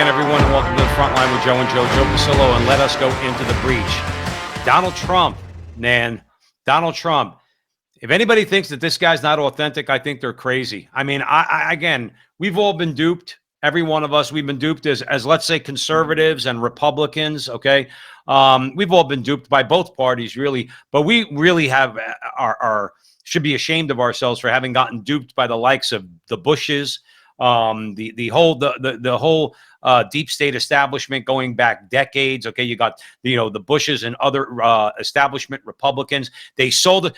again, everyone, and welcome to the Front Line with Joe and Joe Pasillo, and let us go into the breach. Donald Trump, man, Donald Trump. If anybody thinks that this guy's not authentic, I think they're crazy. I mean, again, we've all been duped. Every one of us, we've been duped as let's say, conservatives and Republicans, okay? We've all been duped by both parties, really. But we really have should be ashamed of ourselves for having gotten duped by the likes of the Bushes, the whole deep state establishment going back decades. Okay, you got the Bushes and other establishment Republicans. They sold it.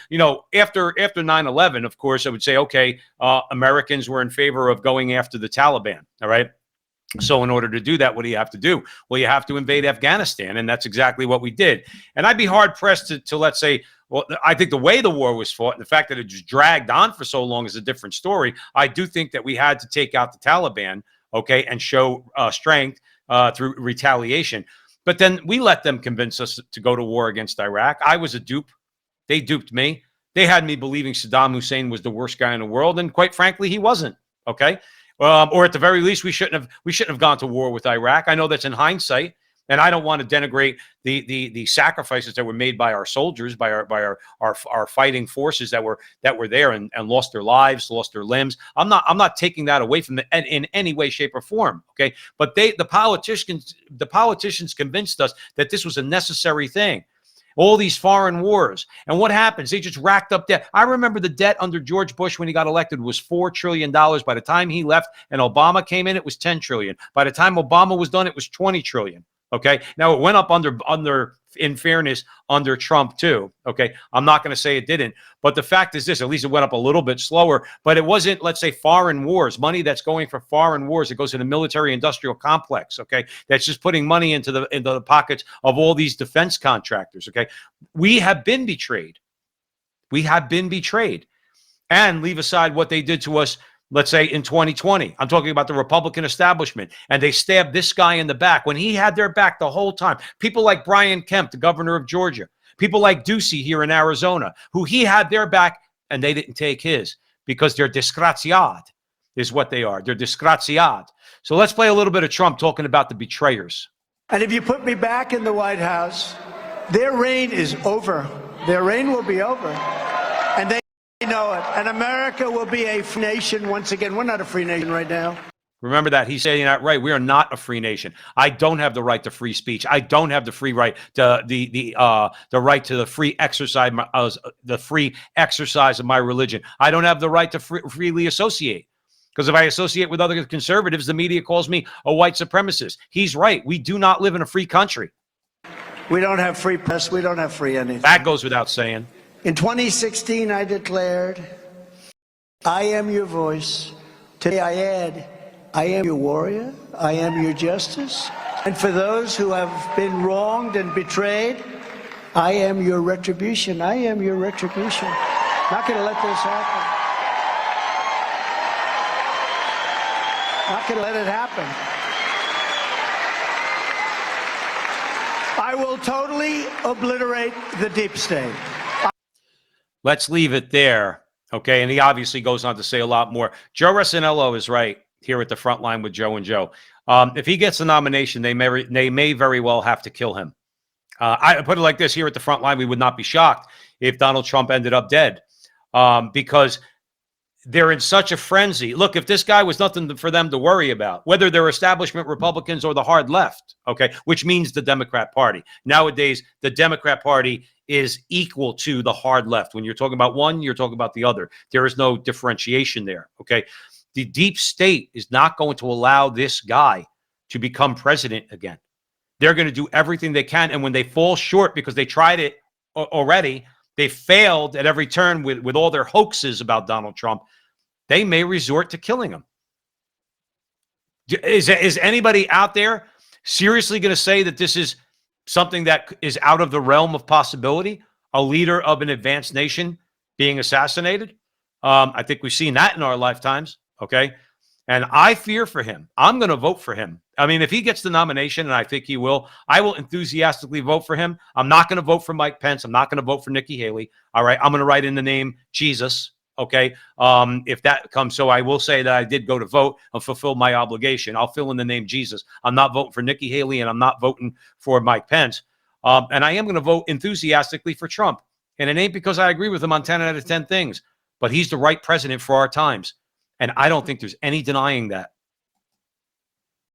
After 9/11, of course, I would say, okay, Americans were in favor of going after the Taliban. All right. So in order to do that, what do you have to do? Well, you have to invade Afghanistan, and that's exactly what we did. And I'd be hard pressed to let's say, well, I think the way the war was fought and the fact that it just dragged on for so long is a different story. I do think that we had to take out the Taliban, okay, and show strength through retaliation. But then we let them convince us to go to war against Iraq. I was a dupe. They duped me. They had me believing Saddam Hussein was the worst guy in the world, and quite frankly, he wasn't. Okay, or at the very least, we shouldn't have gone to war with Iraq. I know that's in hindsight. And I don't want to denigrate the sacrifices that were made by our soldiers, by our fighting forces that were there and lost their lives, lost their limbs. I'm not taking that away from them in any way, shape, or form. Okay, but the politicians convinced us that this was a necessary thing. All these foreign wars. And what happens? They just racked up debt. I remember the debt under George Bush when he got elected was $4 trillion. By the time he left and Obama came in, it was $10 trillion. By the time Obama was done, it was $20 trillion. Okay. Now it went up in fairness, under Trump too. Okay. I'm not going to say it didn't, but the fact is this, at least it went up a little bit slower, but it wasn't, let's say, foreign wars, money that's going for foreign wars. It goes to the military industrial complex. Okay. That's just putting money into the pockets of all these defense contractors. Okay. We have been betrayed. We have been betrayed. And leave aside what they did to us, let's say in 2020, I'm talking about the Republican establishment, and they stabbed this guy in the back when he had their back the whole time. People like Brian Kemp, the governor of Georgia, people like Ducey here in Arizona, who he had their back and they didn't take his because they're disgraziad is what they are. They're disgraziad. So let's play a little bit of Trump talking about the betrayers. And if you put me back in the White House, their reign is over. Their reign will be over. And they know it, and America will be a free nation once again. We're not a free nation right now. Remember that. He's saying that right. We are not a free nation. I don't have the right to free speech. I don't have the free right to the right to the free exercise of my religion. I don't have the right to freely associate. Because if I associate with other conservatives, the media calls me a white supremacist. He's right. We do not live in a free country. We don't have free press. We don't have free anything. That goes without saying. In 2016, I declared, I am your voice. Today I add, I am your warrior. I am your justice. And for those who have been wronged and betrayed, I am your retribution. I am your retribution. Not going to let this happen. Not going to let it happen. I will totally obliterate the deep state. Let's leave it there, okay? And he obviously goes on to say a lot more. Joe Rossinello is right here at the Front Line with Joe and Joe. If he gets the nomination, they may very well have to kill him. I put it like this, here at the Front Line, we would not be shocked if Donald Trump ended up dead because they're in such a frenzy. Look, if this guy was nothing for them to worry about, whether they're establishment Republicans or the hard left, okay, which means the Democrat Party. Nowadays, the Democrat Party is equal to the hard left. When you're talking about one, you're talking about the other. There is no differentiation there, okay? The deep state is not going to allow this guy to become president again. They're going to do everything they can, and when they fall short because they tried it already, they failed at every turn with all their hoaxes about Donald Trump, they may resort to killing him. Is anybody out there seriously going to say that this is something that is out of the realm of possibility? A leader of an advanced nation being assassinated? I think we've seen that in our lifetimes, okay? And I fear for him. I'm going to vote for him. I mean, if he gets the nomination, and I think he will, I will enthusiastically vote for him. I'm not going to vote for Mike Pence. I'm not going to vote for Nikki Haley. All right, I'm going to write in the name Jesus. Okay. If that comes, so I will say that I did go to vote and fulfill my obligation. I'll fill in the name Jesus. I'm not voting for Nikki Haley, and I'm not voting for Mike Pence. And I am going to vote enthusiastically for Trump. And it ain't because I agree with him on 10 out of 10 things, but he's the right president for our times. And I don't think there's any denying that.